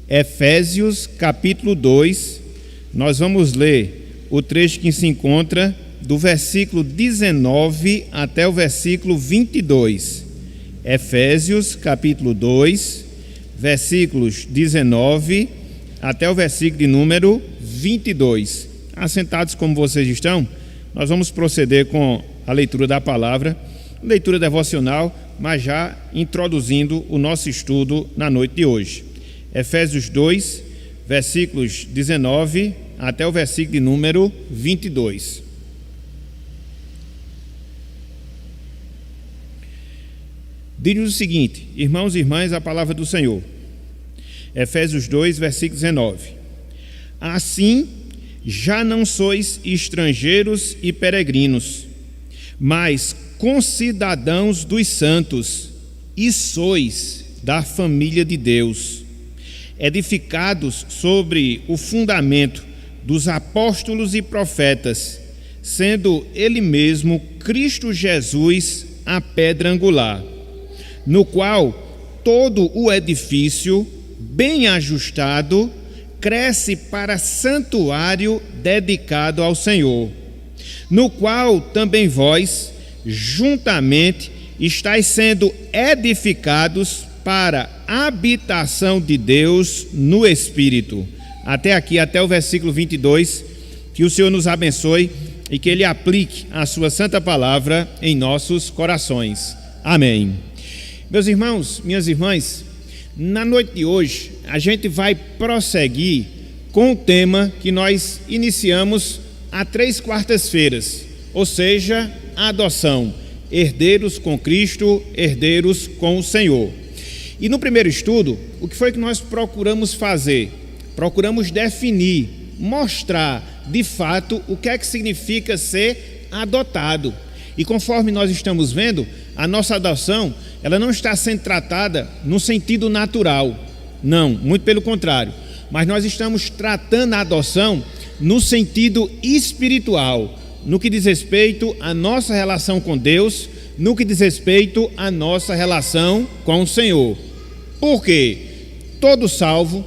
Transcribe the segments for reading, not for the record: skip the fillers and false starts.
Efésios capítulo 2, nós vamos ler o trecho que se encontra do versículo 19 até o versículo 22. Efésios capítulo 2, versículos 19 até o versículo de número 22. Assentados como vocês estão, nós vamos proceder com a leitura da palavra, leitura devocional, mas já introduzindo o nosso estudo na noite de hoje. Efésios 2, versículos 19 até o versículo de número 22. Diz-nos o seguinte: irmãos e irmãs, a palavra do Senhor. Efésios 2, versículo 19. Assim, já não sois estrangeiros e peregrinos, mas concidadãos dos santos, e sois da família de Deus, edificados sobre o fundamento dos apóstolos e profetas, sendo ele mesmo Cristo Jesus a pedra angular, no qual todo o edifício, bem ajustado, cresce para santuário dedicado ao Senhor, no qual também vós, juntamente, estáis sendo edificados para a habitação de Deus no Espírito. Até aqui, até o versículo 22, que o Senhor nos abençoe e que Ele aplique a sua santa palavra em nossos corações. Amém. Meus irmãos, minhas irmãs, na noite de hoje, a gente vai prosseguir com o tema que nós iniciamos há 3 quartas-feiras, ou seja, a adoção, herdeiros com Cristo, herdeiros com o Senhor. E no primeiro estudo, o que foi que nós procuramos fazer? Procuramos definir, mostrar de fato o que é que significa ser adotado. E conforme nós estamos vendo, a nossa adoção, ela não está sendo tratada no sentido natural, não, muito pelo contrário, mas nós estamos tratando a adoção no sentido espiritual, no que diz respeito à nossa relação com Deus, no que diz respeito à nossa relação com o Senhor. Por quê? Todo salvo,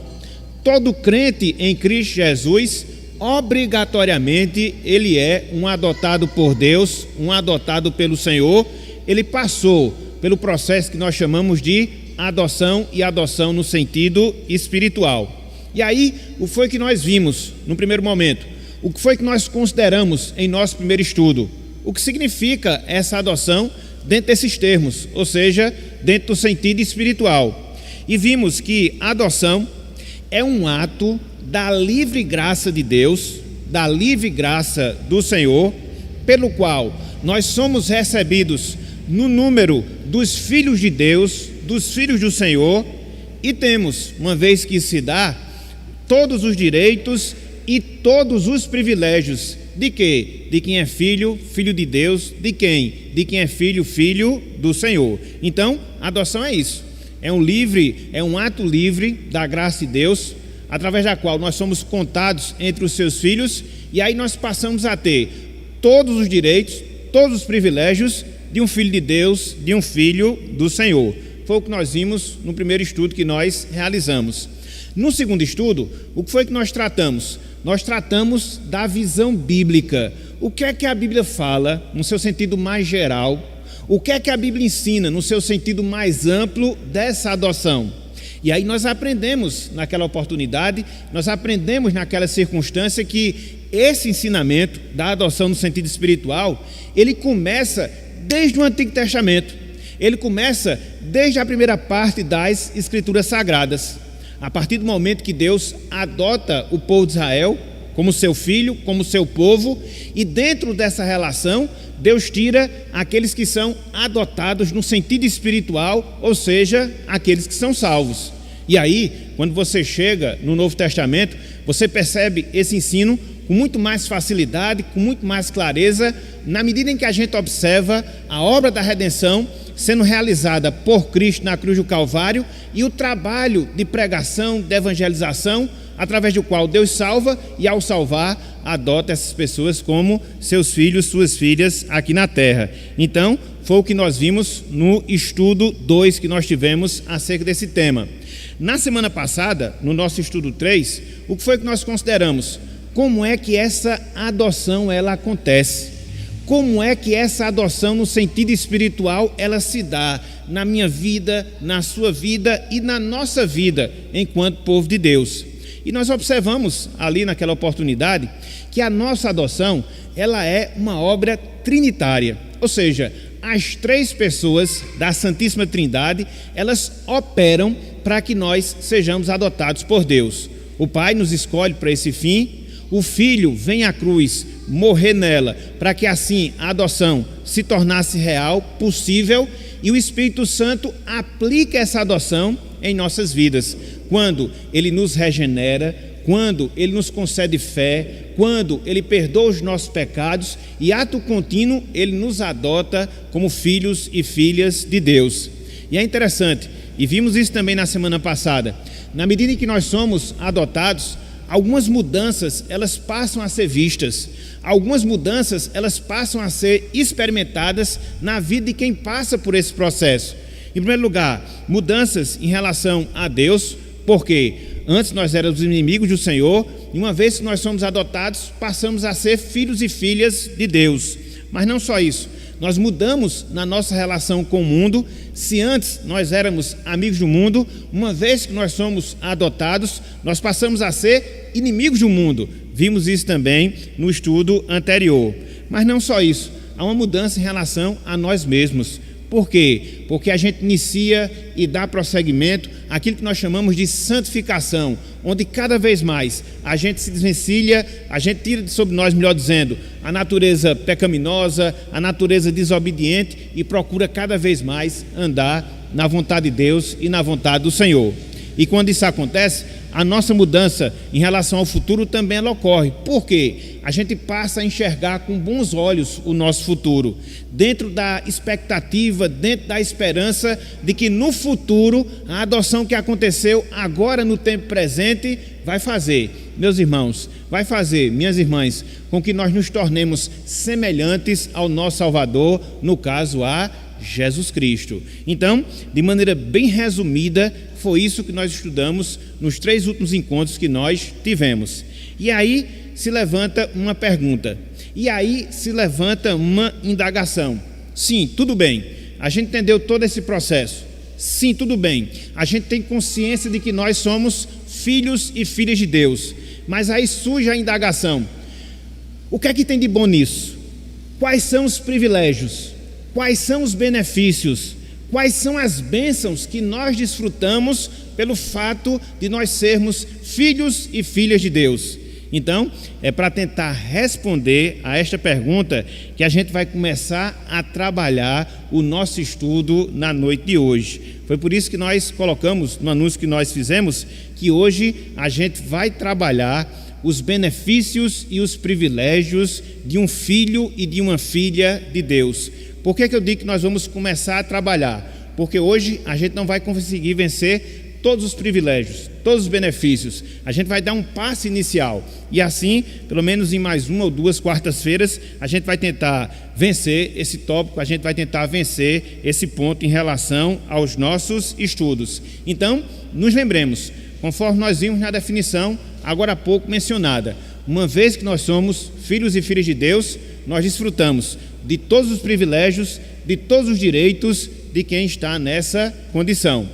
todo crente em Cristo Jesus, obrigatoriamente ele é um adotado por Deus, um adotado pelo Senhor. Ele passou pelo processo que nós chamamos de adoção, e adoção no sentido espiritual. E aí, o que foi que nós vimos no primeiro momento? O que foi que nós consideramos em nosso primeiro estudo? O que significa essa adoção dentro desses termos, ou seja, dentro do sentido espiritual. E vimos que a adoção é um ato da livre graça de Deus, da livre graça do Senhor, pelo qual nós somos recebidos no número dos filhos de Deus, dos filhos do Senhor, e temos, uma vez que se dá, todos os direitos e todos os privilégios de quê? De quem é filho, filho de Deus, de quem? De quem é filho, filho do Senhor. Então, a adoção é isso, é um ato livre da graça de Deus, através da qual nós somos contados entre os seus filhos, e aí nós passamos a ter todos os direitos, todos os privilégios de um filho de Deus, de um filho do Senhor. Foi o que nós vimos no primeiro estudo que nós realizamos. No segundo estudo, o que foi que nós tratamos? Nós tratamos da visão bíblica. O que é que a Bíblia fala no seu sentido mais geral? O que é que a Bíblia ensina no seu sentido mais amplo dessa adoção? E aí nós aprendemos naquela oportunidade, nós aprendemos naquela circunstância que esse ensinamento da adoção no sentido espiritual, ele começa desde o Antigo Testamento. Ele começa desde a primeira parte das Escrituras Sagradas. A partir do momento que Deus adota o povo de Israel como seu filho, como seu povo, e dentro dessa relação, Deus tira aqueles que são adotados no sentido espiritual, ou seja, aqueles que são salvos. E aí, quando você chega no Novo Testamento, você percebe esse ensino com muito mais facilidade, com muito mais clareza, na medida em que a gente observa a obra da redenção sendo realizada por Cristo na cruz do Calvário e o trabalho de pregação, de evangelização, através do qual Deus salva e, ao salvar, adota essas pessoas como seus filhos, suas filhas aqui na terra. Então, foi o que nós vimos no estudo 2 que nós tivemos acerca desse tema. Na semana passada, no nosso estudo 3, o que foi que nós consideramos? Como é que essa adoção ela acontece? Como é que essa adoção no sentido espiritual ela se dá na minha vida, na sua vida e na nossa vida enquanto povo de Deus? E nós observamos ali naquela oportunidade que a nossa adoção ela é uma obra trinitária, ou seja, as 3 pessoas da Santíssima Trindade elas operam para que nós sejamos adotados por Deus. O Pai nos escolhe para esse fim, o Filho vem à cruz morrer nela para que assim a adoção se tornasse real, possível, e o Espírito Santo aplica essa adoção em nossas vidas, quando Ele nos regenera, quando Ele nos concede fé, quando Ele perdoa os nossos pecados e ato contínuo Ele nos adota como filhos e filhas de Deus. E é interessante, e vimos isso também na semana passada, na medida em que nós somos adotados, algumas mudanças elas passam a ser vistas, algumas mudanças elas passam a ser experimentadas na vida de quem passa por esse processo. Em primeiro lugar, mudanças em relação a Deus, porque antes nós éramos inimigos do Senhor, e uma vez que nós somos adotados, passamos a ser filhos e filhas de Deus. Mas não só isso, nós mudamos na nossa relação com o mundo. Se antes nós éramos amigos do mundo, uma vez que nós somos adotados, nós passamos a ser inimigos do mundo. Vimos isso também no estudo anterior. Mas não só isso, há uma mudança em relação a nós mesmos. Por quê? Porque a gente inicia e dá prosseguimento àquilo que nós chamamos de santificação, onde cada vez mais a gente se desvencilha, a gente tira de sobre nós, melhor dizendo, a natureza pecaminosa, a natureza desobediente e procura cada vez mais andar na vontade de Deus e na vontade do Senhor. E quando isso acontece, a nossa mudança em relação ao futuro também ela ocorre. Por quê? A gente passa a enxergar com bons olhos o nosso futuro, dentro da expectativa, dentro da esperança de que no futuro a adoção que aconteceu agora no tempo presente vai fazer, meus irmãos, vai fazer, minhas irmãs, com que nós nos tornemos semelhantes ao nosso Salvador, no caso a Jesus Cristo. Então, de maneira bem resumida, foi isso que nós estudamos nos 3 últimos encontros que nós tivemos. E aí se levanta uma pergunta, e aí se levanta uma indagação. Sim, tudo bem, a gente entendeu todo esse processo. Sim, tudo bem, a gente tem consciência de que nós somos filhos e filhas de Deus. Mas aí surge a indagação: o que é que tem de bom nisso? Quais são os privilégios? Quais são os benefícios? Quais são as bênçãos que nós desfrutamos pelo fato de nós sermos filhos e filhas de Deus? Então, é para tentar responder a esta pergunta que a gente vai começar a trabalhar o nosso estudo na noite de hoje. Foi por isso que nós colocamos no anúncio que nós fizemos que hoje a gente vai trabalhar os benefícios e os privilégios de um filho e de uma filha de Deus. Por que eu digo que nós vamos começar a trabalhar? Porque hoje a gente não vai conseguir vencer todos os privilégios, todos os benefícios. A gente vai dar um passo inicial. E assim, pelo menos em mais 1 ou 2 quartas-feiras, a gente vai tentar vencer esse tópico, a gente vai tentar vencer esse ponto em relação aos nossos estudos. Então, nos lembremos, conforme nós vimos na definição, agora há pouco mencionada, uma vez que nós somos filhos e filhas de Deus, nós desfrutamos de todos os privilégios, de todos os direitos de quem está nessa condição.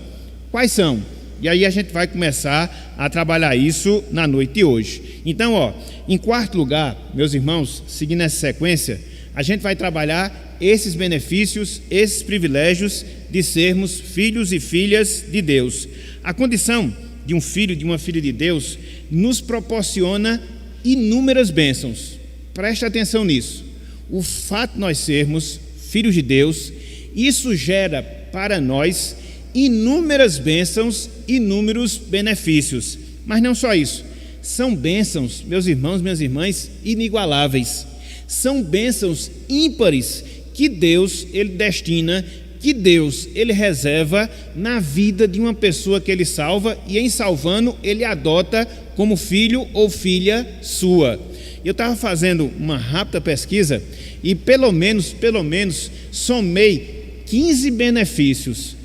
Quais são? E aí a gente vai começar a trabalhar isso na noite de hoje. Então, em quarto lugar, meus irmãos, seguindo essa sequência, a gente vai trabalhar esses benefícios, esses privilégios de sermos filhos e filhas de Deus. A condição de um filho e de uma filha de Deus nos proporciona inúmeras bênçãos. Preste atenção nisso. O fato de nós sermos filhos de Deus, isso gera para nós inúmeras bênçãos, inúmeros benefícios. Mas não só isso, são bênçãos, meus irmãos, minhas irmãs, inigualáveis. São bênçãos ímpares que Deus, Ele destina, que Deus, Ele reserva na vida de uma pessoa que Ele salva e em salvando, Ele adota como filho ou filha sua. Eu estava fazendo uma rápida pesquisa e pelo menos somei 15 benefícios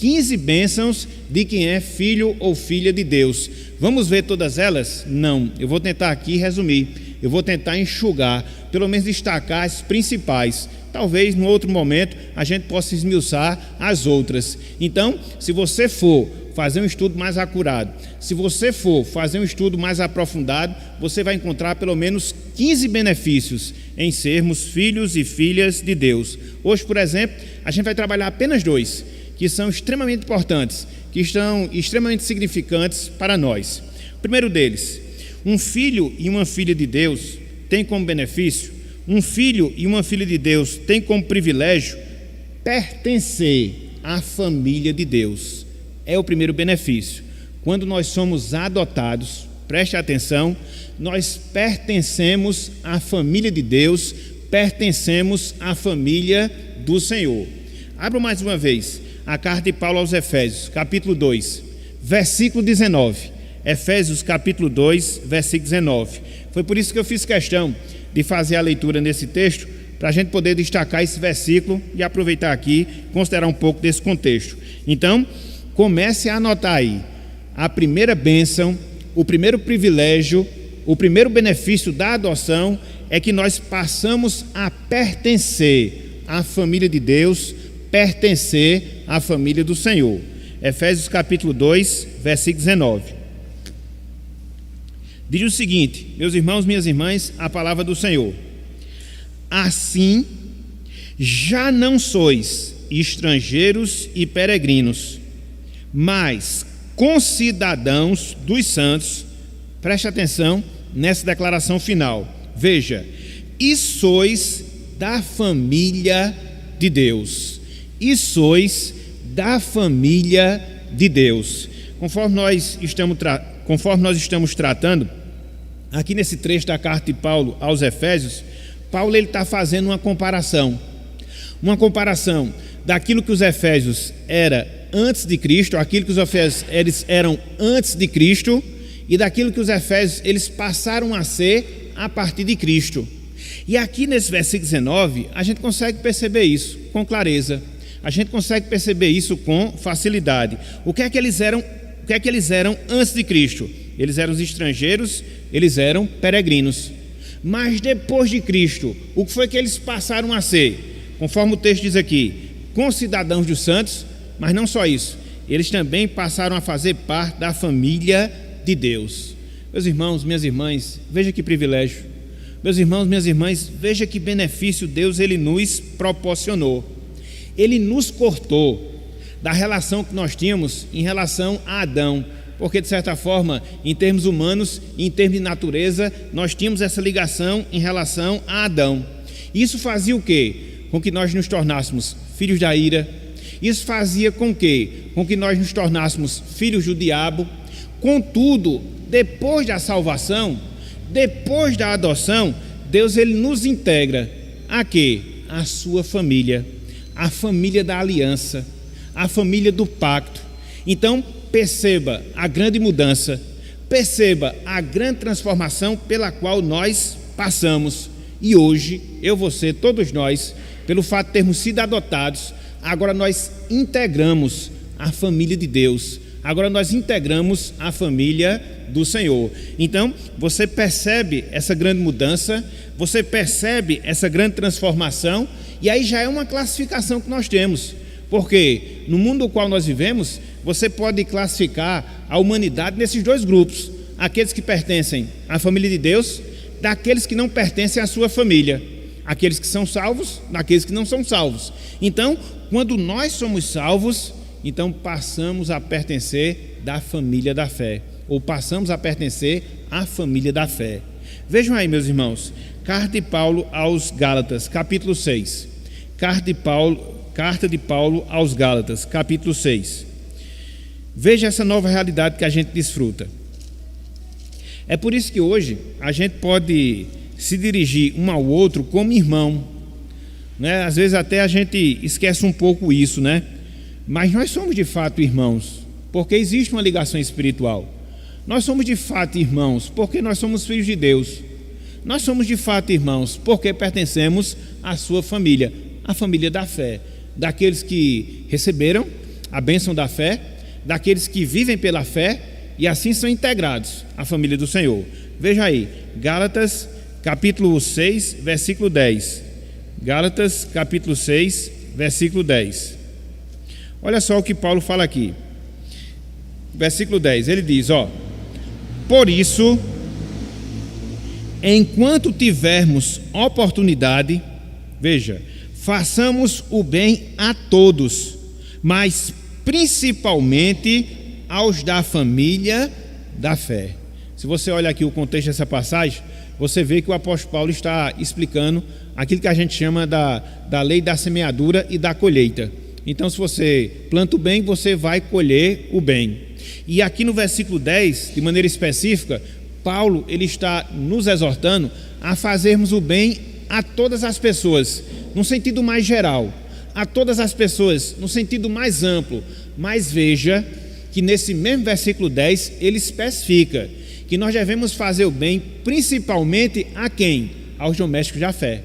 15 bênçãos de quem é filho ou filha de Deus. Vamos ver todas elas? Não, eu vou tentar aqui resumir, eu vou tentar enxugar, pelo menos destacar as principais. Talvez no outro momento a gente possa esmiuçar as outras. Então, se você for fazer um estudo mais acurado, se você for fazer um estudo mais aprofundado, você vai encontrar pelo menos 15 benefícios em sermos filhos e filhas de Deus. Hoje, por exemplo, a gente vai trabalhar apenas 2, que são extremamente importantes, que estão extremamente significantes para nós. O primeiro deles, um filho e uma filha de Deus tem como benefício, um filho e uma filha de Deus tem como privilégio pertencer à família de Deus. É o primeiro benefício. Quando nós somos adotados, preste atenção, nós pertencemos à família de Deus, pertencemos à família do Senhor. Abra mais uma vez a carta de Paulo aos Efésios, capítulo 2, versículo 19. Efésios, capítulo 2, versículo 19. Foi por isso que eu fiz questão de fazer a leitura nesse texto, para a gente poder destacar esse versículo e aproveitar aqui, considerar um pouco desse contexto. Então, comece a anotar aí a primeira bênção, o primeiro privilégio, o primeiro benefício da adoção é que nós passamos a pertencer à família de Deus, pertencer à família do Senhor. Efésios capítulo 2, versículo 19. Diz o seguinte: meus irmãos, minhas irmãs, a palavra do Senhor. Assim, já não sois estrangeiros e peregrinos, mas concidadãos dos santos. Preste atenção nessa declaração final. Veja, e sois da família de Deus. E sois da família de Deus. Conforme nós estamos tratando, aqui nesse trecho da carta de Paulo aos Efésios, Paulo está fazendo uma comparação daquilo que os Efésios eram antes de Cristo, aquilo que os Efésios eles eram antes de Cristo, e daquilo que os Efésios eles passaram a ser a partir de Cristo. E aqui nesse versículo 19, a gente consegue perceber isso com clareza, a gente consegue perceber isso com facilidade. O que é que eles eram antes de Cristo? Eles eram os estrangeiros, eles eram peregrinos. Mas depois de Cristo, o que foi que eles passaram a ser? Conforme o texto diz aqui, concidadãos dos santos, mas não só isso, eles também passaram a fazer parte da família de Deus. Meus irmãos, minhas irmãs, veja que privilégio. Meus irmãos, minhas irmãs, veja que benefício Deus ele nos proporcionou. Ele nos cortou da relação que nós tínhamos em relação a Adão, porque de certa forma, em termos humanos e em termos de natureza, nós tínhamos essa ligação em relação a Adão. Isso fazia o quê? Com que nós nos tornássemos filhos da ira. Isso fazia com que nós nos tornássemos filhos do diabo. Contudo, depois da salvação, depois da adoção, Deus ele nos integra a quê? A sua família, a família da aliança, a família do pacto. Então, perceba a grande mudança, perceba a grande transformação pela qual nós passamos. E hoje, eu, você, todos nós, pelo fato de termos sido adotados, agora nós integramos a família de Deus, agora nós integramos a família do Senhor. Então, você percebe essa grande mudança, você percebe essa grande transformação, e aí já é uma classificação que nós temos, porque no mundo no qual nós vivemos, você pode classificar a humanidade nesses dois grupos, aqueles que pertencem à família de Deus, daqueles que não pertencem à sua família, aqueles que são salvos, daqueles que não são salvos. Então, quando nós somos salvos, então passamos a pertencer da família da fé, ou passamos a pertencer à família da fé. Vejam aí, meus irmãos, carta de Paulo aos Gálatas, capítulo 6. Carta de Paulo aos Gálatas, capítulo 6. Veja essa nova realidade que a gente desfruta. É por isso que hoje a gente pode se dirigir um ao outro como irmão, né? Às vezes até a gente esquece um pouco isso, né? Mas nós somos de fato irmãos, porque existe uma ligação espiritual. Nós somos de fato irmãos, porque nós somos filhos de Deus. Nós somos de fato irmãos, porque pertencemos à sua família, a família da fé, daqueles que receberam a bênção da fé, daqueles que vivem pela fé e assim são integrados à família do Senhor. Veja aí, Gálatas capítulo 6, versículo 10. Gálatas capítulo 6, versículo 10. Olha só o que Paulo fala aqui. Versículo 10, ele diz, por isso, enquanto tivermos oportunidade, veja, façamos o bem a todos, mas principalmente aos da família da fé. Se você olha aqui o contexto dessa passagem, você vê que o apóstolo Paulo está explicando aquilo que a gente chama da lei da semeadura e da colheita. Então, se você planta o bem, você vai colher o bem. E aqui no versículo 10, de maneira específica, Paulo ele está nos exortando a fazermos o bem a todas as pessoas, no sentido mais geral, a todas as pessoas, no sentido mais amplo. Mas veja que nesse mesmo versículo 10, ele especifica que nós devemos fazer o bem principalmente a quem? Aos domésticos da fé.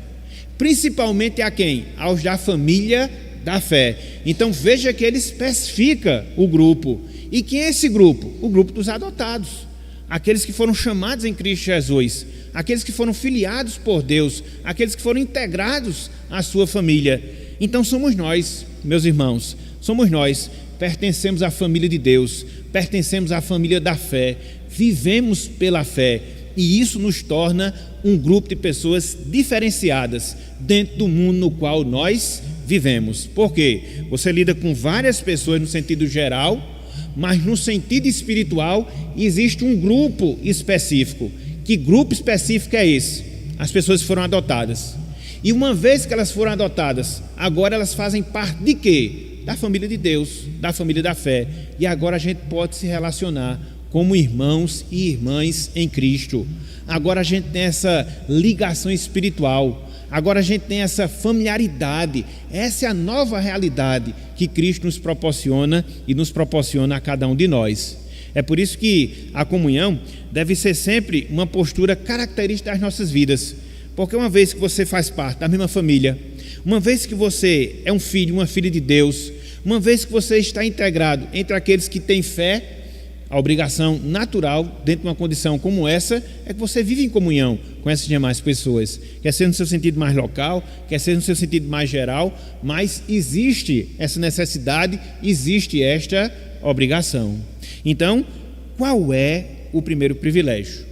Principalmente a quem? Aos da família da fé. Então veja que ele especifica o grupo. E quem é esse grupo? O grupo dos adotados, aqueles que foram chamados em Cristo Jesus, aqueles que foram filiados por Deus, aqueles que foram integrados à sua família. Então somos nós, meus irmãos, somos nós, pertencemos à família de Deus, pertencemos à família da fé, vivemos pela fé, e isso nos torna um grupo de pessoas diferenciadas dentro do mundo no qual nós vivemos. Por quê? Você lida com várias pessoas no sentido geral, mas no sentido espiritual existe um grupo específico. Que grupo específico é esse? As pessoas foram adotadas. E uma vez que elas foram adotadas, agora elas fazem parte de quê? Da família de Deus, da família da fé. E agora a gente pode se relacionar como irmãos e irmãs em Cristo. Agora a gente tem essa ligação espiritual. Agora a gente tem essa familiaridade. Essa é a nova realidade que Cristo nos proporciona e nos proporciona a cada um de nós. É por isso que a comunhão deve ser sempre uma postura característica das nossas vidas. Porque uma vez que você faz parte da mesma família, uma vez que você é um filho, uma filha de Deus, uma vez que você está integrado entre aqueles que têm fé, a obrigação natural dentro de uma condição como essa é que você vive em comunhão com essas demais pessoas. Quer ser no seu sentido mais local, quer ser no seu sentido mais geral, mas existe essa necessidade, existe esta obrigação. Então, qual é o primeiro privilégio?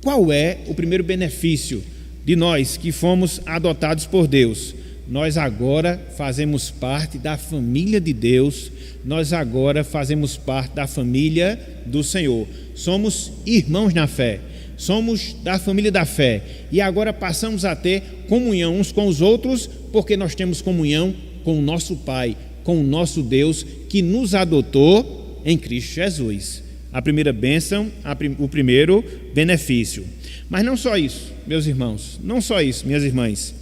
Qual é o primeiro benefício de nós que fomos adotados por Deus? Nós agora fazemos parte da família de Deus, nós agora fazemos parte da família do Senhor. Somos irmãos na fé, somos da família da fé e agora passamos a ter comunhão uns com os outros, porque nós temos comunhão com o nosso Pai, com o nosso Deus que nos adotou em Cristo Jesus. A primeira bênção, o primeiro benefício. Mas não só isso, meus irmãos, não só isso, minhas irmãs.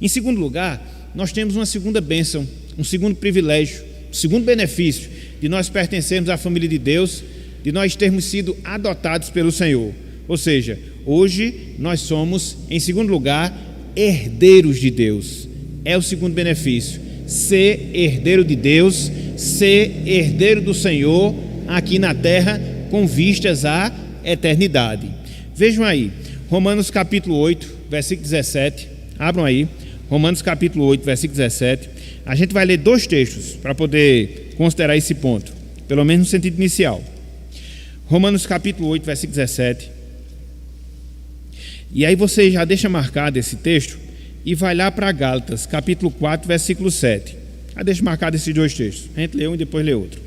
Em segundo lugar, nós temos uma segunda bênção, um segundo privilégio, um segundo benefício de nós pertencermos à família de Deus, de nós termos sido adotados pelo Senhor. Ou seja, hoje nós somos, em segundo lugar, herdeiros de Deus. É o segundo benefício, ser herdeiro de Deus, ser herdeiro do Senhor aqui na terra com vistas à eternidade. Vejam aí, Romanos capítulo 8, versículo 17, abram aí, Romanos capítulo 8, versículo 17. A gente vai ler dois textos para poder considerar esse ponto, pelo menos no sentido inicial. Romanos capítulo 8, versículo 17. E aí você já deixa marcado esse texto e vai lá para Gálatas, capítulo 4, versículo 7. Já deixa marcado esses dois textos. A gente lê um e depois lê outro.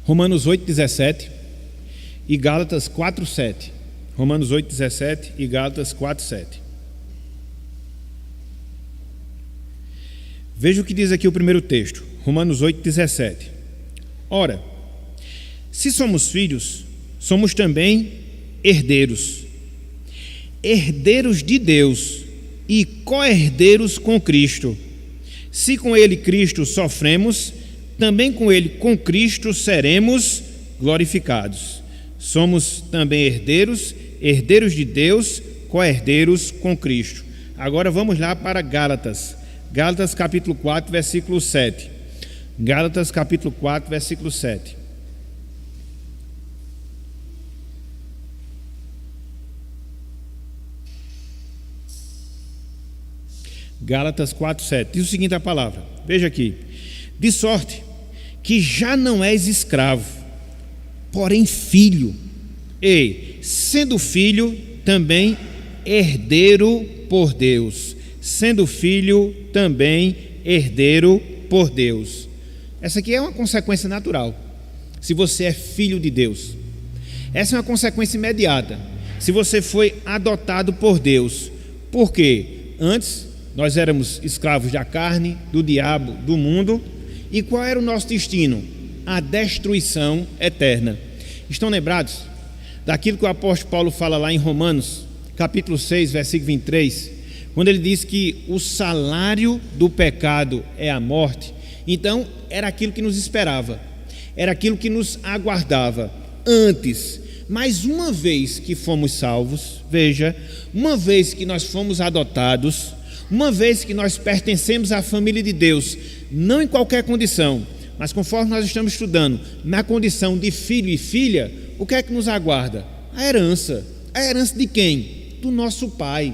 Romanos 8, 17 e Gálatas 4, 7. Romanos 8, 17 e Gálatas 4, 7. Veja o que diz aqui o primeiro texto, Romanos 8, 17. Ora, se somos filhos, somos também herdeiros, herdeiros de Deus e co-herdeiros com Cristo. Se com Ele, Cristo, sofremos, também com Ele, com Cristo, seremos glorificados. Somos também herdeiros, herdeiros de Deus, co-herdeiros com Cristo. Agora vamos lá para Gálatas. Gálatas capítulo 4, versículo 7. Gálatas capítulo 4, versículo 7. Gálatas 4, 7. Diz o seguinte a palavra. Veja aqui. De sorte que já não és escravo, porém filho. E, sendo filho, também herdeiro por Deus. Sendo filho, também herdeiro por Deus. Essa aqui é uma consequência natural, se você é filho de Deus. Essa é uma consequência imediata, se você foi adotado por Deus. Por quê? Antes, nós éramos escravos da carne, do diabo, do mundo. E qual era o nosso destino? A destruição eterna. Estão lembrados daquilo que o apóstolo Paulo fala lá em Romanos, capítulo 6, versículo 23, quando ele diz que o salário do pecado é a morte? Então, era aquilo que nos esperava, era aquilo que nos aguardava antes. Mas uma vez que fomos salvos, veja, uma vez que nós fomos adotados, uma vez que nós pertencemos à família de Deus, não em qualquer condição, mas conforme nós estamos estudando, na condição de filho e filha, o que é que nos aguarda? A herança. A herança de quem? Do nosso Pai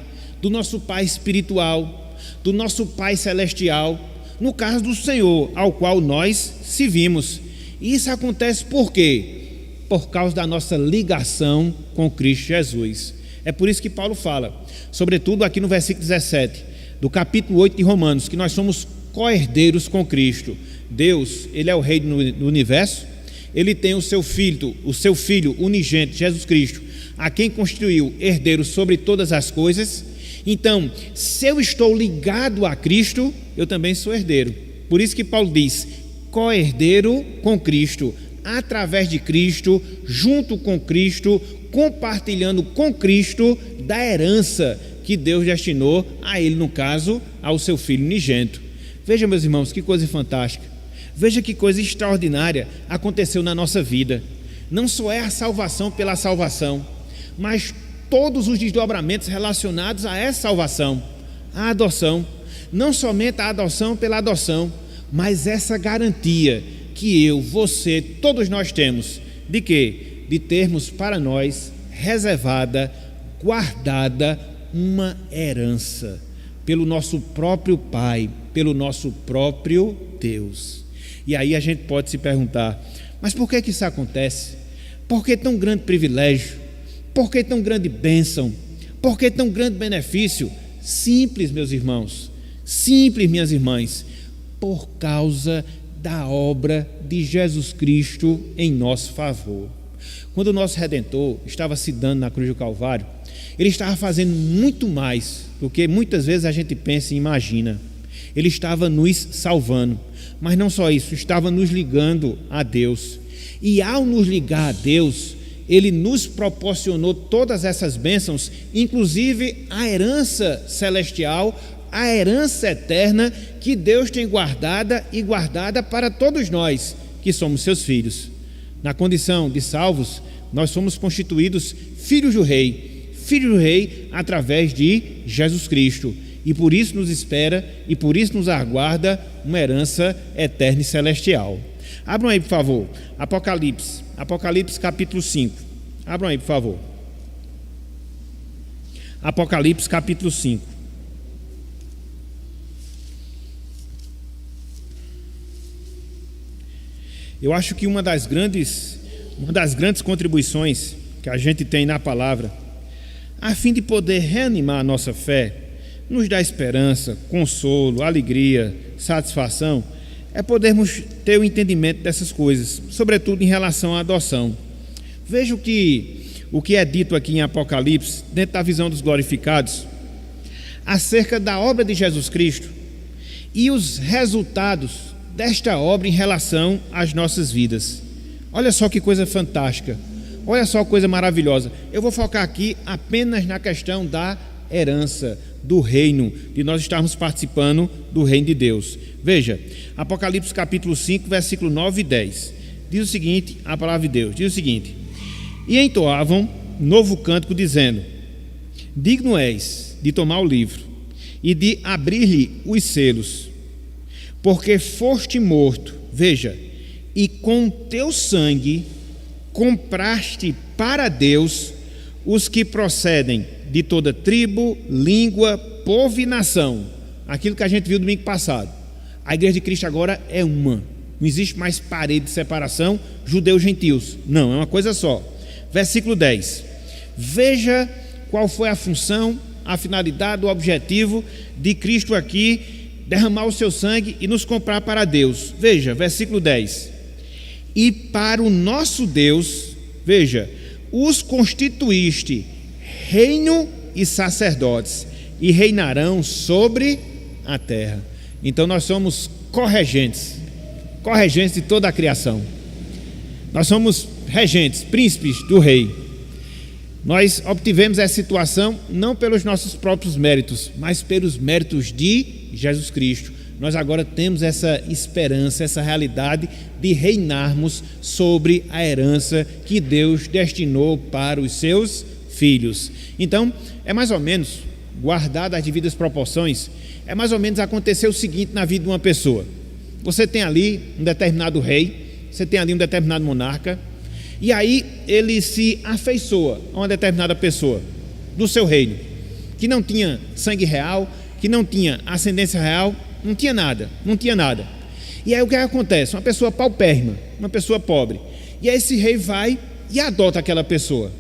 espiritual, do nosso Pai celestial, no caso do Senhor, ao qual nós servimos. E isso acontece por quê? Por causa da nossa ligação com Cristo Jesus. É por isso que Paulo fala, sobretudo aqui no versículo 17, do capítulo 8 de Romanos, que nós somos co-herdeiros com Cristo. Deus, Ele é o Rei do universo, Ele tem o seu Filho unigênito, Jesus Cristo, a quem constituiu herdeiro sobre todas as coisas. Então, se eu estou ligado a Cristo, eu também sou herdeiro. Por isso que Paulo diz, co-herdeiro com Cristo, através de Cristo, junto com Cristo, compartilhando com Cristo da herança que Deus destinou a ele, no caso, ao seu Filho unigênito. Veja, meus irmãos, que coisa fantástica. Veja que coisa extraordinária aconteceu na nossa vida. Não só é a salvação pela salvação, mas todos os desdobramentos relacionados a essa salvação, a adoção. Não somente a adoção pela adoção, mas essa garantia que eu, você, todos nós temos. De quê? De termos para nós reservada, guardada, uma herança pelo nosso próprio Pai, pelo nosso próprio Deus. E aí a gente pode se perguntar, mas por que isso acontece? Por que tão grande privilégio? Por que tão grande bênção? Por que tão grande benefício? Simples, meus irmãos, simples, minhas irmãs, por causa da obra de Jesus Cristo em nosso favor. Quando o nosso Redentor estava se dando na cruz do Calvário, Ele estava fazendo muito mais do que muitas vezes a gente pensa e imagina. Ele estava nos salvando, mas não só isso, estava nos ligando a Deus. E ao nos ligar a Deus, Ele nos proporcionou todas essas bênçãos, inclusive a herança celestial, a herança eterna que Deus tem guardada e guardada para todos nós que somos seus filhos. Na condição de salvos, nós somos constituídos filhos do Rei através de Jesus Cristo. E por isso nos espera e por isso nos aguarda uma herança eterna e celestial. Abram aí, por favor, Apocalipse capítulo 5. Abram aí, por favor. Apocalipse capítulo 5. Eu acho que uma das grandes contribuições que a gente tem na palavra, a fim de poder reanimar a nossa fé, nos dá esperança, consolo, alegria, satisfação, é podermos ter o entendimento dessas coisas, sobretudo em relação à adoção. Veja o que é dito aqui em Apocalipse, dentro da visão dos glorificados, acerca da obra de Jesus Cristo e os resultados desta obra em relação às nossas vidas. Olha só que coisa fantástica, olha só que coisa maravilhosa. Eu vou focar aqui apenas na questão da herança, do reino, de nós estarmos participando do reino de Deus. Veja, Apocalipse capítulo 5, versículo 9 e 10. Diz o seguinte, a palavra de Deus, diz o seguinte: e entoavam novo cântico dizendo, digno és de tomar o livro e de abrir-lhe os selos, porque foste morto, veja, e com teu sangue compraste para Deus os que procedem de toda tribo, língua, povo e nação. Aquilo que a gente viu domingo passado. A igreja de Cristo agora é uma. Não existe mais parede de separação, judeus e gentios. Não, é uma coisa só. Versículo 10. Veja qual foi a função, a finalidade, o objetivo de Cristo aqui, derramar o seu sangue e nos comprar para Deus. Veja, versículo 10. E para o nosso Deus, veja, os constituíste reino e sacerdotes, e reinarão sobre a terra. Então nós somos corregentes de toda a criação. Nós somos regentes, príncipes do rei. Nós obtivemos essa situação não pelos nossos próprios méritos, mas pelos méritos de Jesus Cristo. Nós agora temos essa esperança, essa realidade de reinarmos sobre a herança que Deus destinou para os seus filhos. Então, é mais ou menos, guardado as devidas proporções, é mais ou menos acontecer o seguinte na vida de uma pessoa. Você tem ali um determinado rei, você tem ali um determinado monarca, e aí ele se afeiçoa a uma determinada pessoa do seu reino, que não tinha sangue real, que não tinha ascendência real, não tinha nada. E aí o que acontece? Uma pessoa paupérrima, uma pessoa pobre, e aí esse rei vai e adota aquela pessoa,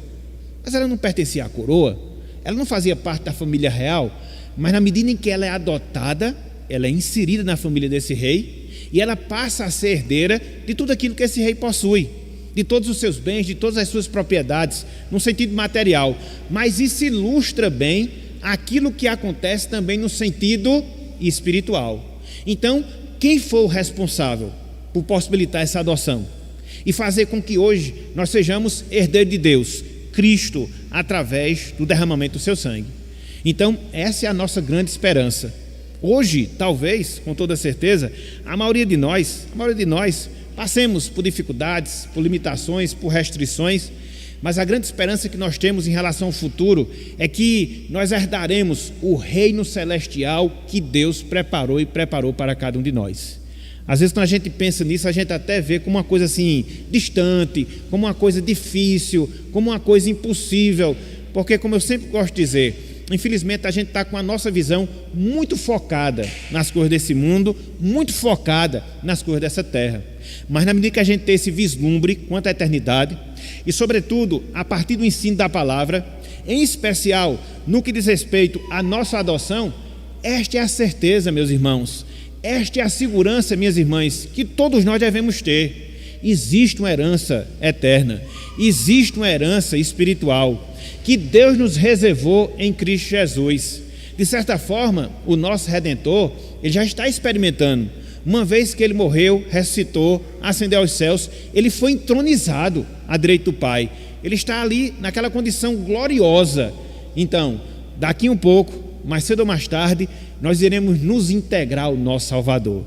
mas ela não pertencia à coroa, ela não fazia parte da família real, mas na medida em que ela é adotada, ela é inserida na família desse rei, e ela passa a ser herdeira de tudo aquilo que esse rei possui, de todos os seus bens, de todas as suas propriedades, no sentido material. Mas isso ilustra bem aquilo que acontece também no sentido espiritual. Então, quem for o responsável por possibilitar essa adoção e fazer com que hoje nós sejamos herdeiros de Deus? Cristo, através do derramamento do seu sangue. Então, essa é a nossa grande esperança. Hoje, talvez, com toda certeza, a maioria de nós passemos por dificuldades, por limitações, por restrições, mas a grande esperança que nós temos em relação ao futuro é que nós herdaremos o reino celestial que Deus preparou para cada um de nós. Às vezes, quando a gente pensa nisso, a gente até vê como uma coisa assim, distante, como uma coisa difícil, como uma coisa impossível, porque, como eu sempre gosto de dizer, infelizmente a gente está com a nossa visão muito focada nas coisas desse mundo, muito focada nas coisas dessa terra. Mas na medida que a gente tem esse vislumbre quanto à eternidade, e sobretudo a partir do ensino da palavra, em especial no que diz respeito à nossa adoção, esta é a certeza, meus irmãos, esta é a segurança, minhas irmãs, que todos nós devemos ter. Existe uma herança eterna, existe uma herança espiritual que Deus nos reservou em Cristo Jesus. De certa forma, o nosso Redentor, ele já está experimentando. Uma vez que ele morreu, ressuscitou, ascendeu aos céus, ele foi entronizado à direita do Pai. Ele está ali naquela condição gloriosa. Então, daqui um pouco, mais cedo ou mais tarde, nós iremos nos integrar ao nosso Salvador.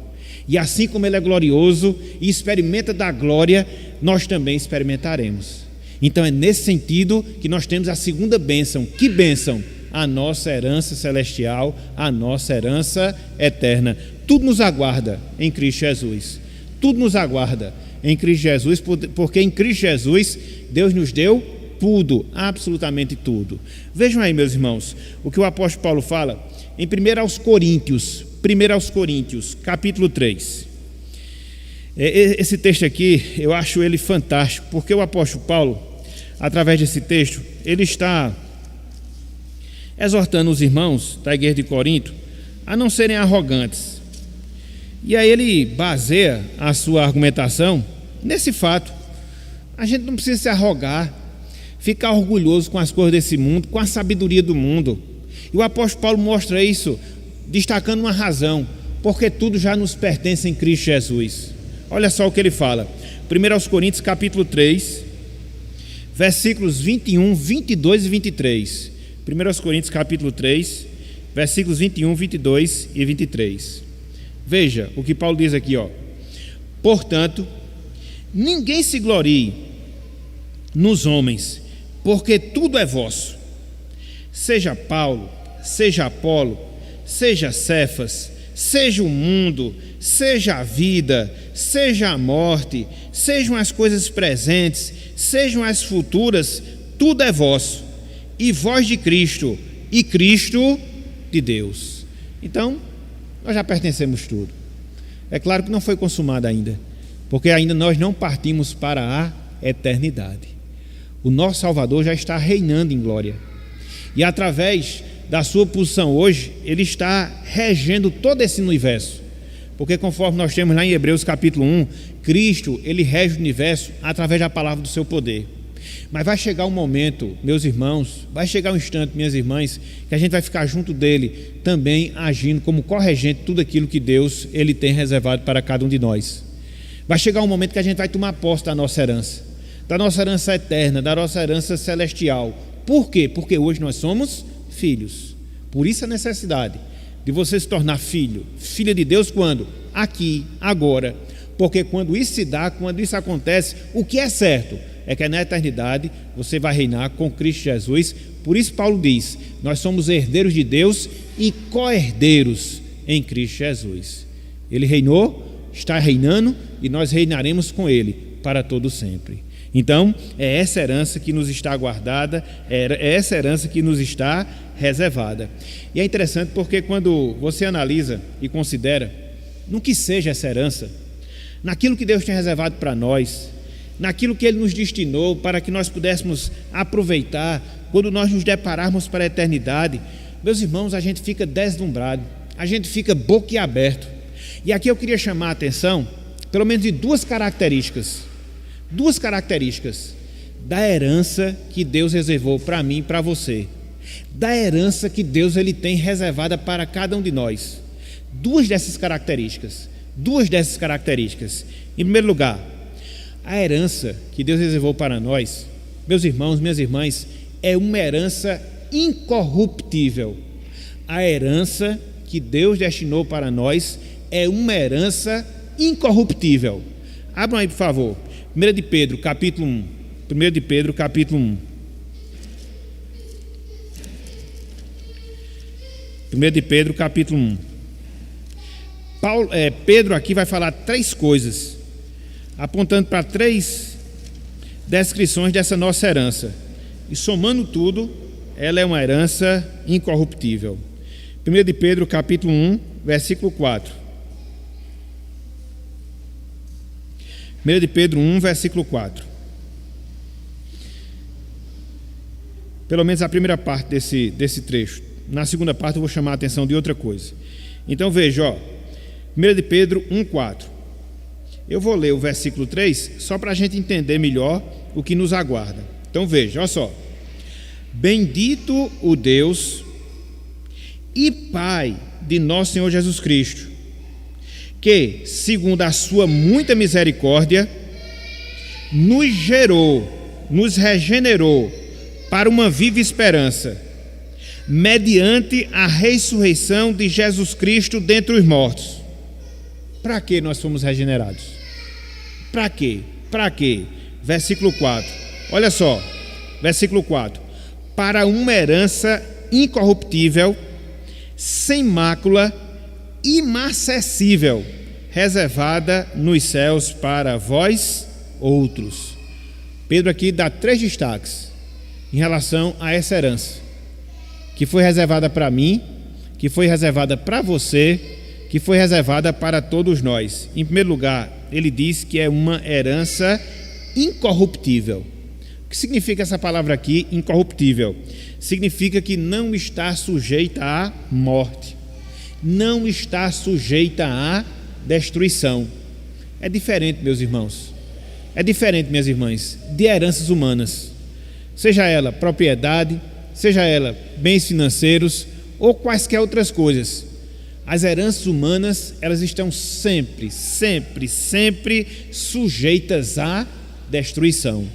E assim como ele é glorioso e experimenta da glória, nós também experimentaremos. Então é nesse sentido que nós temos a segunda bênção. Que bênção? A nossa herança celestial, a nossa herança eterna. Tudo nos aguarda em Cristo Jesus. Tudo nos aguarda em Cristo Jesus, porque em Cristo Jesus Deus nos deu tudo, absolutamente tudo. Vejam aí, meus irmãos, o que o apóstolo Paulo fala em 1 Coríntios, capítulo 3. Esse texto aqui, eu acho ele fantástico, porque o apóstolo Paulo, através desse texto, ele está exortando os irmãos da igreja de Corinto a não serem arrogantes. E aí ele baseia a sua argumentação nesse fato. A gente não precisa se arrogar, ficar orgulhoso com as coisas desse mundo, com a sabedoria do mundo. E o apóstolo Paulo mostra isso, destacando uma razão, porque tudo já nos pertence em Cristo Jesus. Olha só o que ele fala, 1 Coríntios capítulo 3, versículos 21, 22 e 23. 1 Coríntios capítulo 3, versículos 21, 22 e 23. Veja o que Paulo diz aqui, ó. Portanto, ninguém se glorie nos homens, porque tudo é vosso. Seja Paulo, seja Apolo, seja Cefas, seja o mundo, seja a vida, seja a morte, sejam as coisas presentes, sejam as futuras, tudo é vosso, e vós de Cristo, e Cristo de Deus. Então, nós já pertencemos tudo. É claro que não foi consumado ainda, porque ainda nós não partimos para a eternidade. O nosso Salvador já está reinando em glória, e através da sua posição hoje, ele está regendo todo esse universo, porque conforme nós temos lá em Hebreus capítulo 1, Cristo, ele rege o universo através da palavra do seu poder. Mas vai chegar um momento, meus irmãos, vai chegar um instante, minhas irmãs, que a gente vai ficar junto dele, também agindo como corregente tudo aquilo que Deus ele tem reservado para cada um de nós. Vai chegar um momento que a gente vai tomar posse da nossa herança eterna, da nossa herança celestial. Por quê? Porque hoje nós somos filhos. Por isso a necessidade de você se tornar filha de Deus quando? Aqui, agora. Porque quando isso se dá, quando isso acontece, o que é certo é que na eternidade você vai reinar com Cristo Jesus. Por isso Paulo diz, nós somos herdeiros de Deus e co-herdeiros em Cristo Jesus. Ele reinou, está reinando e nós reinaremos com ele para todo sempre. Então, é essa herança que nos está guardada, é essa herança que nos está reservada. E é interessante porque quando você analisa e considera no que seja essa herança, naquilo que Deus tem reservado para nós, naquilo que Ele nos destinou para que nós pudéssemos aproveitar quando nós nos depararmos para a eternidade, meus irmãos, a gente fica deslumbrado, a gente fica boquiaberto. E aqui eu queria chamar a atenção, pelo menos de duas características da herança que Deus reservou para mim e para você, da herança que Deus ele tem reservada para cada um de nós. Duas dessas características. Em primeiro lugar, a herança que Deus reservou para nós, meus irmãos, minhas irmãs, é uma herança incorruptível. A herança que Deus destinou para nós é uma herança incorruptível. Abram aí, por favor, 1 de Pedro, capítulo 1. 1 de Pedro, capítulo 1. 1 de Pedro, capítulo 1. Pedro aqui vai falar três coisas, apontando para três descrições dessa nossa herança. E somando tudo, ela é uma herança incorruptível. 1 de Pedro, capítulo 1, versículo 4. 1 de Pedro 1, versículo 4. Pelo menos a primeira parte desse trecho. Na segunda parte eu vou chamar a atenção de outra coisa. Então veja, 1 de Pedro 1, 4. Eu vou ler o versículo 3, só para a gente entender melhor o que nos aguarda. Então veja, olha só. Bendito o Deus e Pai de nosso Senhor Jesus Cristo, que, segundo a sua muita misericórdia, nos gerou, nos regenerou para uma viva esperança, mediante a ressurreição de Jesus Cristo dentre os mortos. Para que nós fomos regenerados? Para quê? Para quê? Versículo 4. Olha só, versículo 4. Para uma herança incorruptível, sem mácula, imacessível, reservada nos céus para vós outros. Pedro aqui dá três destaques em relação a essa herança, que foi reservada para mim, que foi reservada para você, que foi reservada para todos nós. Em primeiro lugar, ele diz que é uma herança incorruptível. O que significa essa palavra aqui, incorruptível? Significa que não está sujeita à morte, não está sujeita à destruição. É diferente, meus irmãos, é diferente, minhas irmãs, de heranças humanas, seja ela propriedade, seja ela bens financeiros ou quaisquer outras coisas. As heranças humanas, elas estão sempre sujeitas à destruição.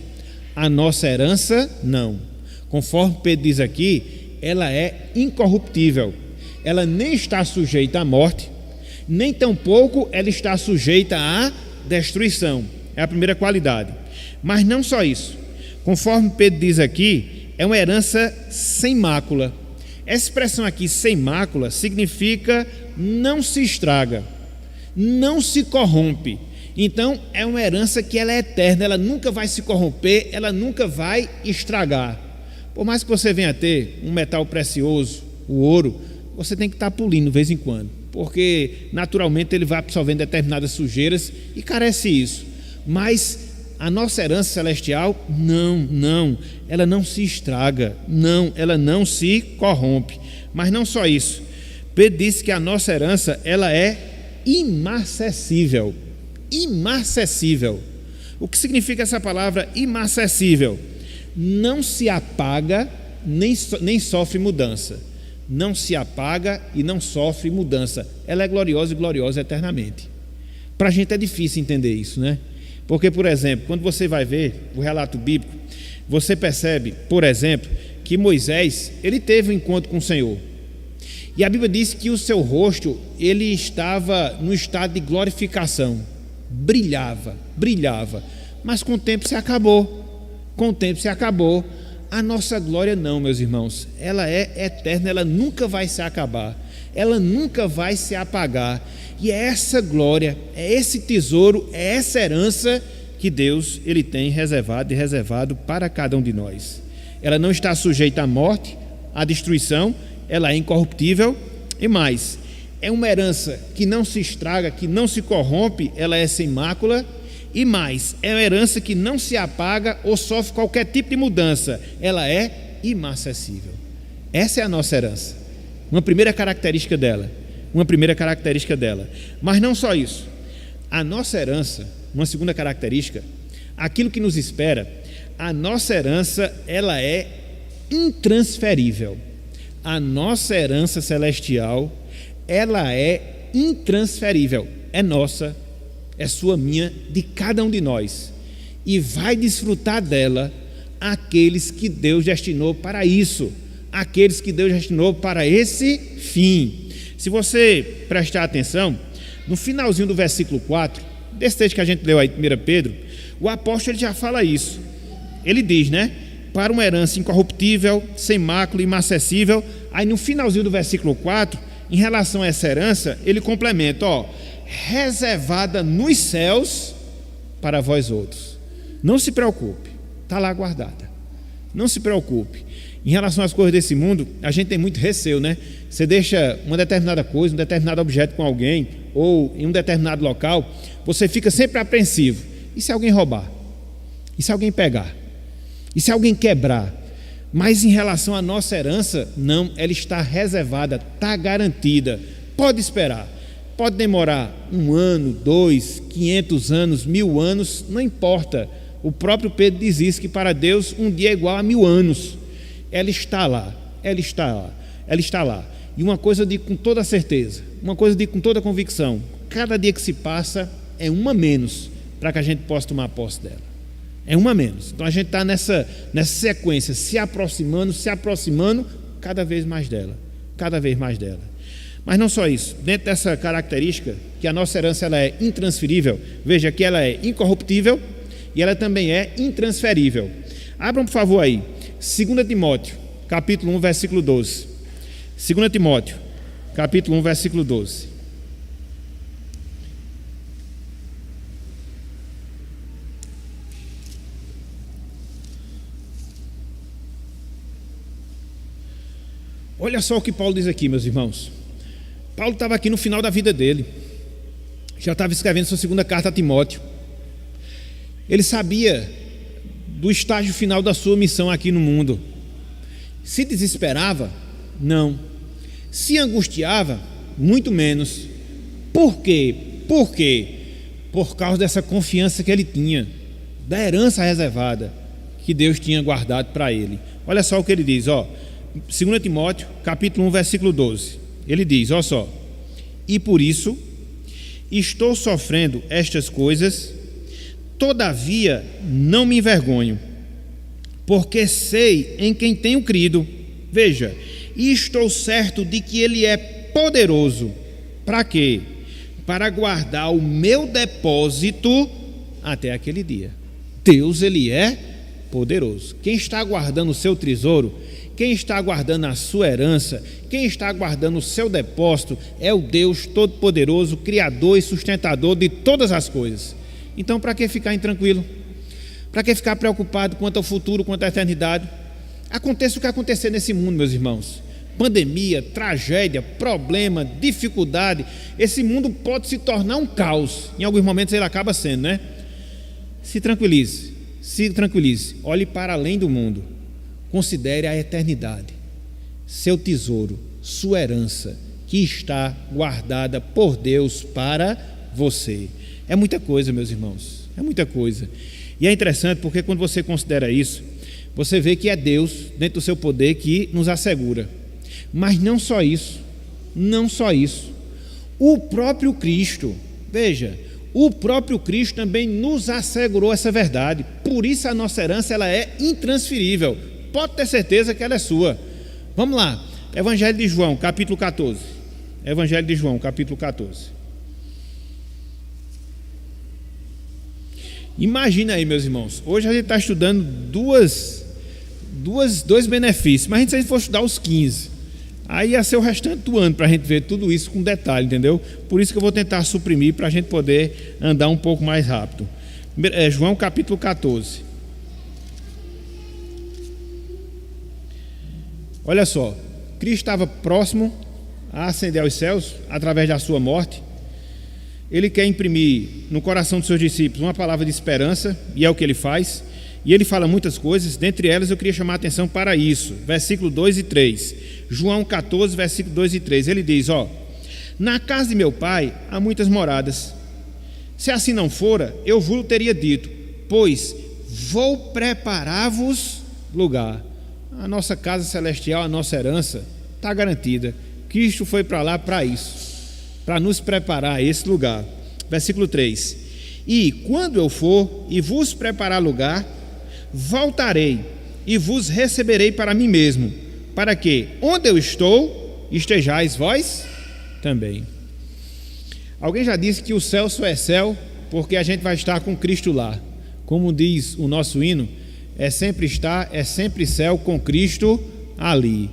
A nossa herança, não. Conforme Pedro diz aqui, ela é incorruptível. Ela nem está sujeita à morte, nem tampouco ela está sujeita à destruição. É a primeira qualidade. Mas não só isso. Conforme Pedro diz aqui, é uma herança sem mácula. Essa expressão aqui, sem mácula, significa não se estraga, não se corrompe. Então, é uma herança que ela é eterna, ela nunca vai se corromper, ela nunca vai estragar. Por mais que você venha a ter um metal precioso, o ouro, você tem que estar polindo de vez em quando, porque naturalmente ele vai absorvendo determinadas sujeiras e carece isso. Mas a nossa herança celestial, não, ela não se estraga, não, ela não se corrompe. Mas não só isso, Pedro disse que a nossa herança, ela é imarcessível. Imarcessível. O que significa essa palavra imarcessível? Não se apaga, nem sofre mudança. Não se apaga e não sofre mudança. Ela é gloriosa e gloriosa eternamente. Para a gente é difícil entender isso, né? Porque, por exemplo, quando você vai ver o relato bíblico, você percebe, por exemplo, que Moisés, ele teve um encontro com o Senhor. E a Bíblia diz que o seu rosto, ele estava no estado de glorificação. Brilhava, mas com o tempo se acabou. A nossa glória não, meus irmãos, ela é eterna, ela nunca vai se acabar, ela nunca vai se apagar. E é essa glória, é esse tesouro, é essa herança que Deus ele tem reservado para cada um de nós. Ela não está sujeita à morte, à destruição, ela é incorruptível e mais. É uma herança que não se estraga, que não se corrompe, ela é sem mácula. E mais, é uma herança que não se apaga ou sofre qualquer tipo de mudança, ela é imarcessível. Essa é a nossa herança, uma primeira característica dela. Mas não só isso, a nossa herança, uma segunda característica, aquilo que nos espera, a nossa herança, ela é intransferível. A nossa herança celestial, ela é intransferível, é nossa, é sua, minha, de cada um de nós, e vai desfrutar dela aqueles que Deus destinou para isso, aqueles que Deus destinou para esse fim. Se você prestar atenção, no finalzinho do versículo 4, desse texto que a gente leu aí, 1 Pedro, o apóstolo ele já fala isso. Ele diz, né? Para uma herança incorruptível, sem mácula, imarcessível. Aí no finalzinho do versículo 4, em relação a essa herança, ele complementa, reservada nos céus para vós outros. Não se preocupe, está lá guardada. Não se preocupe. Em relação às coisas desse mundo, a gente tem muito receio, né? Você deixa uma determinada coisa, um determinado objeto com alguém, ou em um determinado local, você fica sempre apreensivo. E se alguém roubar? E se alguém pegar? E se alguém quebrar? Mas em relação à nossa herança, não, ela está reservada, está garantida. Pode esperar, pode demorar 1 ano, 2, 500 anos, 1000 anos, não importa. O próprio Pedro diz isso, que para Deus um dia é igual a 1000 anos. Ela está lá. E uma coisa eu digo com toda certeza, uma coisa eu digo com toda convicção: cada dia que se passa é uma menos para que a gente possa tomar posse dela. É uma menos. Então a gente está nessa sequência, se aproximando, cada vez mais dela. Mas não só isso, dentro dessa característica, que a nossa herança ela é intransferível, veja que ela é incorruptível e ela também é intransferível. Abram, por favor, aí, 2 Timóteo, capítulo 1, versículo 12. 2 Timóteo, capítulo 1, versículo 12. Olha só o que Paulo diz aqui, meus irmãos. Paulo estava aqui no final da vida dele, já estava escrevendo sua segunda carta a Timóteo. Ele sabia do estágio final da sua missão aqui no mundo. Se desesperava? Não. Se angustiava? Muito menos. Por quê? Por causa dessa confiança que ele tinha, da herança reservada que Deus tinha guardado para ele. Olha só o que ele diz, 2 Timóteo, capítulo 1, versículo 12. Ele diz, olha só: e por isso estou sofrendo estas coisas, todavia não me envergonho, porque sei em quem tenho crido. Veja, e estou certo de que Ele é poderoso. Para quê? Para guardar o meu depósito até aquele dia. Deus, Ele é poderoso. Quem está guardando o seu tesouro, quem está guardando a sua herança, quem está guardando o seu depósito é o Deus Todo-Poderoso, Criador e sustentador de todas as coisas. Então, para que ficar intranquilo? Para que ficar preocupado quanto ao futuro, quanto à eternidade? Aconteça o que acontecer nesse mundo, meus irmãos. Pandemia, tragédia, problema, dificuldade. Esse mundo pode se tornar um caos. Em alguns momentos ele acaba sendo, né? Se tranquilize, se tranquilize. Olhe para além do mundo. Considere a eternidade. Seu tesouro, sua herança, que está guardada por Deus para você. É muita coisa, meus irmãos. É muita coisa. E é interessante porque quando você considera isso, você vê que é Deus, dentro do seu poder, que nos assegura. Mas não só isso, não só isso. O próprio Cristo, veja, o próprio Cristo também nos assegurou essa verdade. Por isso a nossa herança ela é intransferível. Pode ter certeza que ela é sua. Vamos lá, Evangelho de João, capítulo 14. Evangelho de João, capítulo 14. Imagina aí, meus irmãos, hoje a gente está estudando dois benefícios, mas se a gente for estudar os 15, aí ia ser o restante do ano para a gente ver tudo isso com detalhe, entendeu? Por isso que eu vou tentar suprimir para a gente poder andar um pouco mais rápido. João capítulo 14. Olha só, Cristo estava próximo a ascender aos céus através da sua morte. Ele quer imprimir no coração dos seus discípulos uma palavra de esperança, e é o que ele faz. E ele fala muitas coisas, dentre elas eu queria chamar a atenção para isso, versículo 2 e 3. João 14, versículo 2 e 3. Ele diz, na casa de meu pai há muitas moradas. Se assim não fora, eu vos teria dito, pois vou preparar-vos lugar. A nossa casa celestial, a nossa herança, está garantida. Cristo foi para lá para isso, para nos preparar a esse lugar. Versículo 3. E quando eu for e vos preparar lugar, voltarei e vos receberei para mim mesmo, para que onde eu estou, estejais vós também. Alguém já disse que o céu só é céu porque a gente vai estar com Cristo lá. Como diz o nosso hino, é sempre céu com Cristo ali.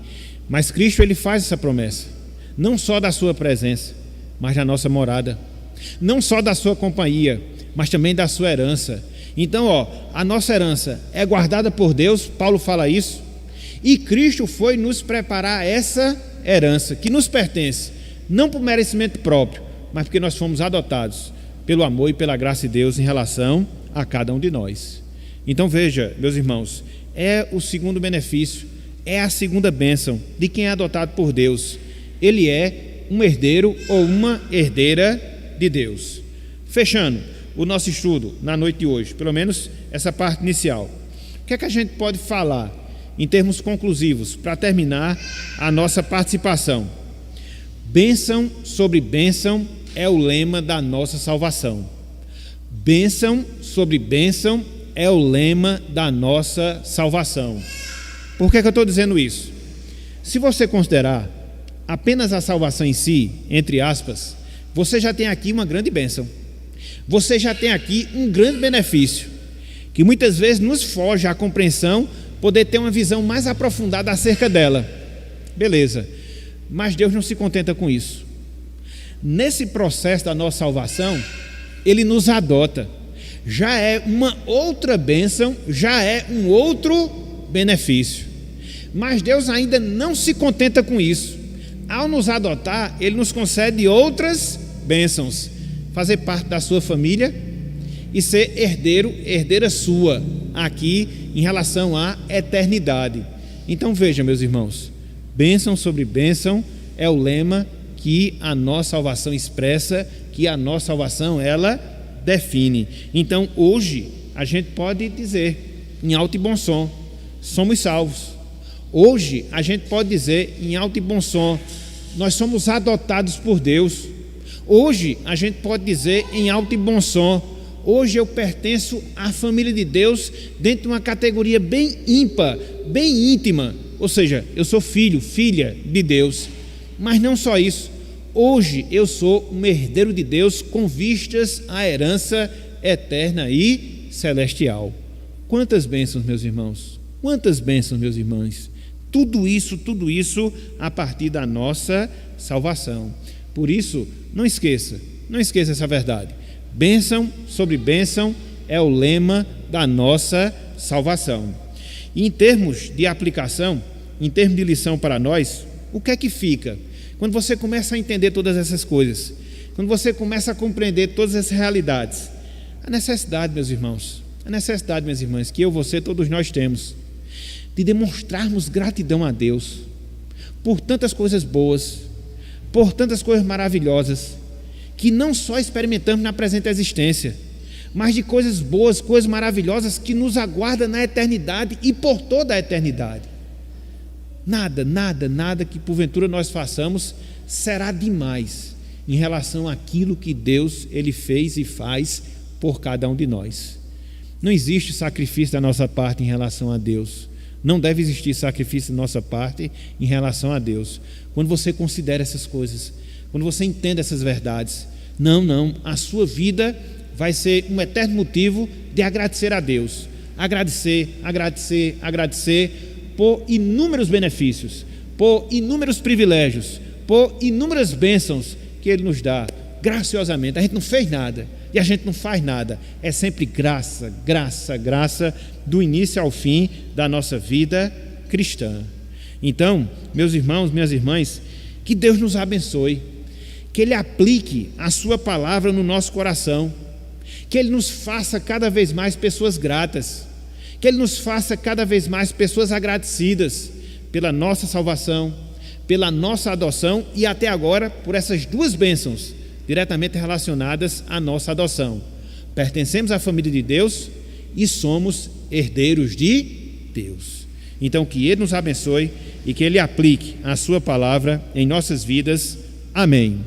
Mas Cristo ele faz essa promessa, não só da sua presença, mas da nossa morada, não só da sua companhia, mas também da sua herança. Então, a nossa herança é guardada por Deus, Paulo fala isso, e Cristo foi nos preparar essa herança que nos pertence, não por merecimento próprio, mas porque nós fomos adotados pelo amor e pela graça de Deus em relação a cada um de nós. Então veja, meus irmãos, é o segundo benefício, é a segunda bênção de quem é adotado por Deus. Ele é um herdeiro ou uma herdeira de Deus. Fechando o nosso estudo na noite de hoje, pelo menos essa parte inicial, o que é que a gente pode falar em termos conclusivos para terminar a nossa participação? Bênção sobre bênção é o lema da nossa salvação. Bênção sobre bênção é o lema da nossa salvação. Por que eu estou dizendo isso? Se você considerar apenas a salvação em si, entre aspas, você já tem aqui uma grande bênção. Você já tem aqui um grande benefício, que muitas vezes nos foge à compreensão, poder ter uma visão mais aprofundada acerca dela. Beleza, mas Deus não se contenta com isso. Nesse processo da nossa salvação, Ele nos adota. Já é uma outra bênção, já é um outro benefício. Mas Deus ainda não se contenta com isso. Ao nos adotar, Ele nos concede outras bênçãos. Fazer parte da sua família e ser herdeira sua, aqui em relação à eternidade. Então veja, meus irmãos, bênção sobre bênção é o lema que a nossa salvação expressa, que a nossa salvação ela define. Então hoje a gente pode dizer em alto e bom som, somos salvos. Hoje a gente pode dizer em alto e bom som, nós somos adotados por Deus. Hoje a gente pode dizer em alto e bom som, hoje eu pertenço à família de Deus dentro de uma categoria bem ímpar, bem íntima, ou seja, eu sou filho, filha de Deus. Mas não só isso, hoje eu sou um herdeiro de Deus com vistas à herança eterna e celestial. Quantas bênçãos, meus irmãos, quantas bênçãos, meus irmãos, Tudo isso a partir da nossa salvação. Por isso, não esqueça essa verdade. Bênção sobre bênção é o lema da nossa salvação. E em termos de aplicação, em termos de lição para nós, o que é que fica? Quando você começa a entender todas essas coisas, quando você começa a compreender todas essas realidades, a necessidade, meus irmãos, minhas irmãs, que eu, você, todos nós temos, de demonstrarmos gratidão a Deus por tantas coisas boas, por tantas coisas maravilhosas, que não só experimentamos na presente existência, mas de coisas boas, coisas maravilhosas que nos aguardam na eternidade e por toda a eternidade. Nada que porventura nós façamos será demais em relação àquilo que Deus ele fez e faz por cada um de nós. Não existe sacrifício da nossa parte em relação a Deus. Não deve existir sacrifício da nossa parte em relação a Deus. Quando você considera essas coisas, quando você entende essas verdades, a sua vida vai ser um eterno motivo de agradecer a Deus. Agradecer por inúmeros benefícios, por inúmeros privilégios, por inúmeras bênçãos que Ele nos dá, graciosamente. A gente não fez nada e a gente não faz nada, é sempre graça, do início ao fim da nossa vida cristã. Então, meus irmãos, minhas irmãs, que Deus nos abençoe, que Ele aplique a sua palavra no nosso coração, que Ele nos faça cada vez mais pessoas gratas, que Ele nos faça cada vez mais pessoas agradecidas pela nossa salvação, pela nossa adoção e até agora por essas duas bênçãos diretamente relacionadas à nossa adoção. Pertencemos à família de Deus e somos herdeiros de Deus. Então que Ele nos abençoe e que Ele aplique a sua palavra em nossas vidas. Amém.